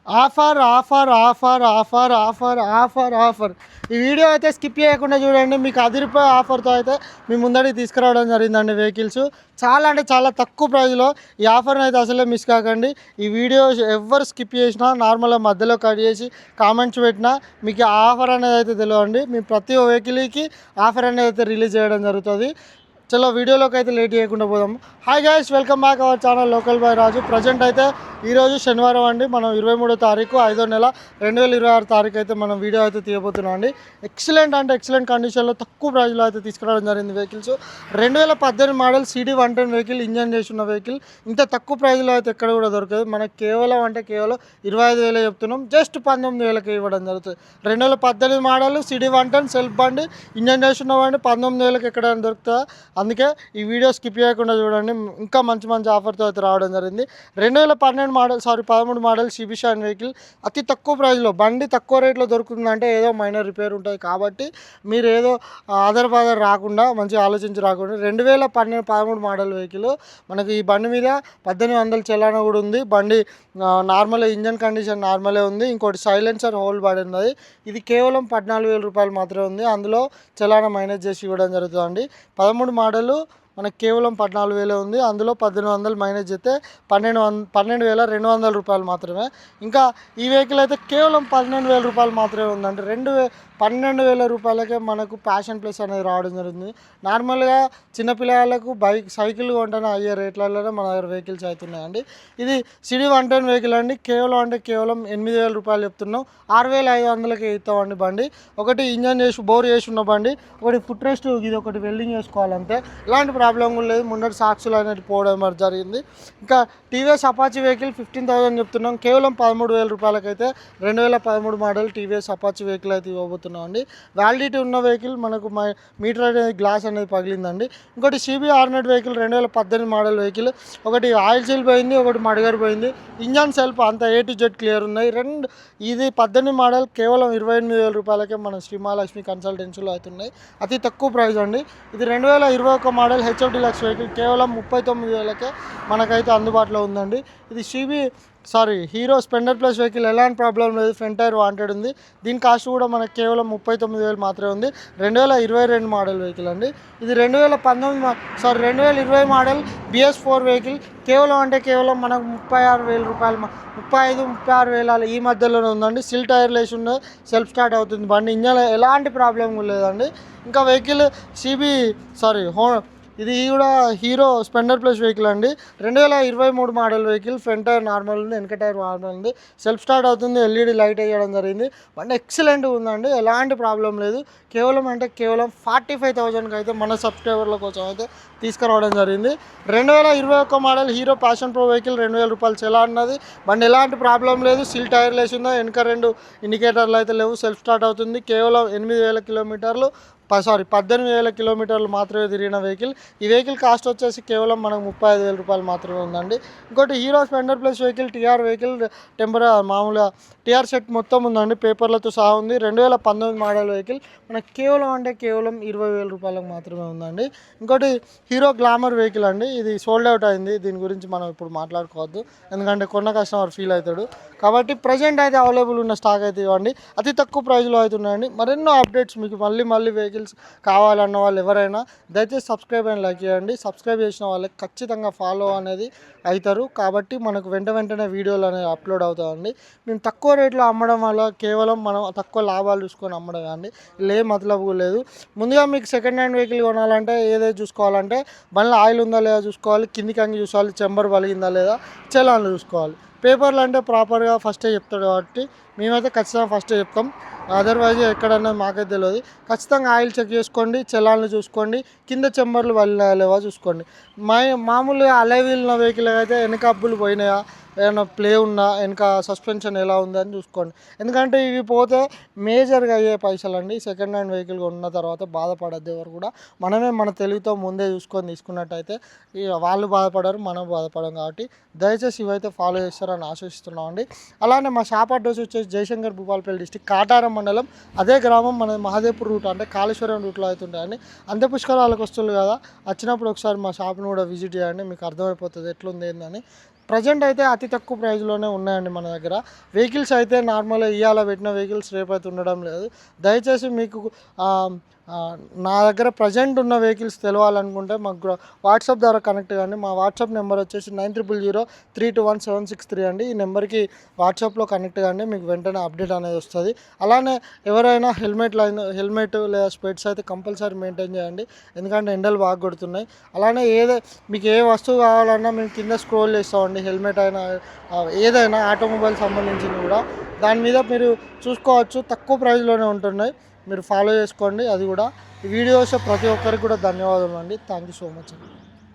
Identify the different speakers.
Speaker 1: Offer offer offer offer offer offer offer ఈ video అయితే skip చేయకుండా చూడండి. మీకు రూ. 10 ఆఫర్తో అయితే మీ ముందడికి తీసుకురావడం జరిగిందండి వెహికల్స్. చాలా అంటే చాలా తక్కువ ప్రైస్లో ఈ ఆఫర్ని అయితే అసలే మిస్ కాకండి. ఈ వీడియో ఎవరు స్కిప్ చేసినా నార్మల్గా మధ్యలో కట్ చేసి కామెంట్స్ పెట్టినా మీకు ఆఫర్ అనేది అయితే తెలియండి. మీ ప్రతి వెహికల్కి ఆఫర్ అనేది అయితే రిలీజ్ చేయడం జరుగుతుంది. చలో వీడియోలోకి అయితే లేట్ చేయకుండా పోదాం. Hi guys, welcome back our channel local boy Raju. Present అయితే ఈరోజు శనివారం అండి. మనం 23వ తారీఖు 5వ నెల 2026 తారీఖు అయితే మనం వీడియో అయితే తీయబోతున్నాం అండి. ఎక్సలెంట్ అంటే ఎక్సలెంట్ కండిషన్లో తక్కువ ప్రైస్లో అయితే తీసుకురావడం జరిగింది vehicles. 2018 model CD 110 vehicle, engine చేసి ఉన్న వెహికల్. ఇంత తక్కువ ప్రైస్లో అయితే ఎక్కడ కూడా దొరకదు. మనకు కేవలం 25,000 చెప్తున్నాం. జస్ట్ 19,000కి ఇవ్వడం జరుగుతుంది. 2018 మోడల్ CD 110 సెల్ఫ్ బండి, ఇంజన్ చేసి ఉన్న బండి 19,000కి ఎక్కడైనా దొరుకుతుందా? అందుకే ఈ వీడియో స్కిప్ చేయకుండా చూడండి. ఇంకా మంచి మంచి ఆఫర్తో అయితే రావడం జరిగింది. 13 మోడల్ CB షైన్ వెహికల్ అతి తక్కువ ప్రైస్లో, బండి తక్కువ రేట్లో దొరుకుతుందంటే ఏదో మైనర్ రిపేర్ ఉంటుంది కాబట్టి మీరు ఏదో ఆధార్ రాకుండా మంచిగా ఆలోచించి రాకుండా 2013 మోడల్ వెహికల్ మనకి ఈ బండి మీద 1800 చలానా కూడా ఉంది. బండి నార్మల్ ఇంజన్ కండిషన్ నార్మలే ఉంది. ఇంకోటి సైలెన్సర్ హోల్ పడి ఉన్నది. ఇది కేవలం 14,000 రూపాయలు మాత్రమే ఉంది. అందులో చలానా మైనస్ చేసి ఇవ్వడం జరుగుతుంది. 13 మోడలు మనకు కేవలం 14,000 ఉంది. అందులో 1,800 మైనస్ చేస్తే 12,200 రూపాయలు మాత్రమే. ఇంకా ఈ వెహికల్ అయితే కేవలం 12,000 రూపాయలు మాత్రమే ఉందండి. 12,000 రూపాయలకే మనకు ప్యాషన్ ప్లస్ అనేది రావడం జరుగుతుంది. నార్మల్గా చిన్నపిల్లలకు సైకిల్ కొంటనే అయ్యే రేట్లలోనే మన దగ్గర వెహికల్స్ అవుతున్నాయండి. ఇది CD 110 వెహికల్ అండి. కేవలం 8,000 రూపాయలు చెప్తున్నాం. 6,500కి ఇస్తామండి బండి. ఒకటి ఇంజన్ చేసి బోర్ చేసి ఉన్న బండి, ఒకటి ఫుట్ రెస్ట్, ఇది ఒకటి వెల్డింగ్ చేసుకోవాలంటే ఎలాంటి ప్రాబ్లం కూడా లేదు. ముందటి సాక్షులు అనేది పోవడం జరిగింది. ఇంకా TVS అపాచీ వెహికల్ 15,000 చెప్తున్నాం. కేవలం 13,000 రూపాయలకైతే 2013 మోడల్ TVS అపాచీ వెహికల్ అయితే ఇవ్వబోతున్నాం అండి. వ్యాలిడిటీ ఉన్న వెహికల్ మనకు మీటర్ అనేది గ్లాస్ అనేది పగిలిందండి. ఇంకోటి CB 600 వెహికల్ 2018 మోడల్ వెహికల్. ఒకటి ఆయిల్ సీల్ పోయింది, ఒకటి మడిగర్ పోయింది. ఇంజన్ సెల్ఫ్ అంతా A to Z క్లియర్ ఉన్నాయి. ఇది 18 మోడల్ కేవలం 28,000 రూపాయలకే మన శ్రీమహాలక్ష్మి కన్సల్టెన్సీలో అవుతున్నాయి. అతి తక్కువ ప్రైస్ అండి. ఇది 2021 మోడల్ HF డీలక్స్ వెహికల్ కేవలం 39,000కే మనకైతే అందుబాటులో ఉందండి. ఇది హీరో స్ప్లెండర్ ప్లస్ వెహికల్, ఎలాంటి ప్రాబ్లం లేదు. ఫ్రంట్ టైర్ వాంటెడ్ ఉంది. దీని కాస్ట్ కూడా మనకు కేవలం 39,000 మాత్రమే ఉంది. 2022 మోడల్ వెహికల్ అండి. ఇది 2020 మోడల్ BS4 వెహికల్ కేవలం మనకు 36,000 రూపాయలు, 35,000-36,000 ఈ మధ్యలోనే ఉందండి. సిల్ టైర్ లేసి ఉన్న సెల్ఫ్ స్టార్ట్ అవుతుంది బండి. ఇంజన్ ఎలాంటి ప్రాబ్లం లేదండి. ఇంకా వెహికల్ ఇది కూడా హీరో స్ప్లెండర్ ప్లస్ వెహికల్ అండి. 2023 model vehicle. Front tyre normal ఉంది, వెనక టైర్ నార్మల్ ఉంది. సెల్ఫ్ స్టార్ట్ అవుతుంది. LED లైట్ వేయడం జరిగింది. బండి ఎక్సలెంట్ ఉందండి, ఎలాంటి ప్రాబ్లం లేదు. కేవలం 45,000కి అయితే మన సబ్స్క్రైబర్ల కోసం అయితే తీసుకురావడం జరిగింది. 2021 model hero passion pro vehicle 2,000 రూపాయలు చలా అన్నది. బండి ఎలాంటి ప్రాబ్లం లేదు. సిల్ టైర్ లేసి ఉందా, వెనక 2 ఇండికేటర్లు అయితే లేవు. సెల్ఫ్ స్టార్ట్ అవుతుంది. కేవలం 18,000 కిలోమీటర్లు మాత్రమే తిరిగిన వెహికల్. ఈ వెహికల్ కాస్ట్ వచ్చేసి కేవలం మనకు 35,000 రూపాయలు మాత్రమే ఉందండి. ఇంకోటి hero Splendor plus vehicle TR vehicle మామూలుగా TR సెట్ మొత్తం ఉందండి, పేపర్లతో సహా ఉంది. 2019 మోడల్ వెహికల్ మనకు కేవలం 20,000 రూపాయలకు మాత్రమే ఉందండి. ఇంకోటి హీరో గ్లామర్ వెహికల్ అండి. ఇది సోల్డ్ అవుట్ అయింది. దీని గురించి మనం ఇప్పుడు మాట్లాడుకోవద్దు, ఎందుకంటే కొన్న కస్టమర్ ఫీల్ అవుతాడు. కాబట్టి ప్రజెంట్ అయితే అవైలబుల్ ఉన్న స్టాక్ అయితే ఇవ్వండి. అతి తక్కువ ప్రైస్లో అయితే ఉన్నాయండి. మరెన్నో అప్డేట్స్ మీకు మళ్ళీ వెహికల్స్ కావాలన్న వాళ్ళు ఎవరైనా దయచేసి సబ్స్క్రైబ్ అండ్ లైక్ చేయండి. సబ్స్క్రైబ్ చేసిన వాళ్ళకి ఖచ్చితంగా ఫాలో అనేది అవుతారు. కాబట్టి మనకు వెంటనే వీడియోలు అనేవి అప్లోడ్ అవుతాయండి. మేము తక్కువ రేట్లో అమ్మడం వల్ల కేవలం మనం తక్కువ లాభాలు చూసుకొని అమ్మడం అండి. ఇలా ఏం మతలబు లేదు. ముందుగా మీకు సెకండ్ హ్యాండ్ వెహికల్ కొనాలంటే ఏదైతే చూసుకోవాలంటే బండ్లో ఆయిల్ ఉందా లేదా చూసుకోవాలి, కిందికి అంగి చూసుకోవాలి, చెంబర్ పలిగిందా లేదా, చలాన్లు చూసుకోవాలి. పేపర్లు అంటే ప్రాపర్గా ఫస్టే చెప్తాడు కాబట్టి మేమైతే ఖచ్చితంగా ఫస్టే చెప్తాం. అదర్వైజ్ ఎక్కడన్నా మాకైతే తెలియదు. ఖచ్చితంగా ఆయిల్ చెక్ చేసుకోండి, చలాన్లు చూసుకోండి, కింద చెంబర్లు లేవా చూసుకోండి. మామూలుగా అలైవీల్ ఉన్న వెహికల్ అయితే వెనక అబ్బులు పోయినాయా, ఏమైనా ప్లే ఉన్నా, వెనక సస్పెన్షన్ ఎలా ఉందని చూసుకోండి. ఎందుకంటే ఇవి పోతే మేజర్గా అయ్యే పైసలు అండి. సెకండ్ హ్యాండ్ వెహికల్ కొన్న తర్వాత బాధపడద్దు ఎవరు కూడా. మనమే మన తెలివితో ముందే చూసుకొని తీసుకున్నట్టయితే వాళ్ళు బాధపడరు, మనం బాధపడం. కాబట్టి దయచేసి ఇవైతే ఫాలో చేస్తారని ఆశిస్తున్నాం అండి. అలానే మా షాప్ అడ్రస్ వచ్చేసి జయశంకర్ భూపాలపల్లి డిస్టిక్, కాటారం మండలం. అదే గ్రామం మన మహాదేవ్పూర్ రూట్ అంటే కాళేశ్వరం రూట్లో అవుతుంటాయండి. అంతే పుష్కరాలకు వస్తుంది కదా, వచ్చినప్పుడు ఒకసారి మా షాప్ను కూడా విజిట్ చేయండి. మీకు అర్థమైపోతుంది ఎట్లుంది ఏందని. ప్రజెంట్ అయితే అతి తక్కువ ప్రైస్లోనే ఉన్నాయండి మన దగ్గర. వెహికల్స్ అయితే నార్మల్గా ఇవాళ పెట్టిన వెహికల్స్ రేపైతే ఉండడం లేదు. దయచేసి మీకు నా దగ్గర ప్రజెంట్ ఉన్న వెహికల్స్ తెలవాలనుకుంటే మాకు వాట్సాప్ ద్వారా కనెక్ట్ కానీ. మా వాట్సాప్ నెంబర్ వచ్చేసి 9003211763 అండి. ఈ నెంబర్కి వాట్సాప్లో కనెక్ట్ కానీ, మీకు వెంటనే అప్డేట్ అనేది వస్తుంది. అలానే ఎవరైనా హెల్మెట్ లేదా స్పెట్స్ అయితే కంపల్సరీ మెయింటైన్ చేయండి, ఎందుకంటే ఎండలు బాగా కొడుతున్నాయి. అలానే మీకు ఏ వస్తువు కావాలన్నా మేము కింద స్క్రోల్ చేస్తామండి. హెల్మెట్ అయినా ఏదైనా ఆటోమొబైల్ సంబంధించింది కూడా దాని మీద మీరు చూసుకోవచ్చు. తక్కువ ప్రైస్లోనే ఉంటున్నాయి, మీరు ఫాలో చేసుకోండి. అది కూడా ఈ వీడియోస్ ప్రతి ఒక్కరికి కూడా ధన్యవాదాలు అండి. థ్యాంక్ యూ సో మచ్ అండి.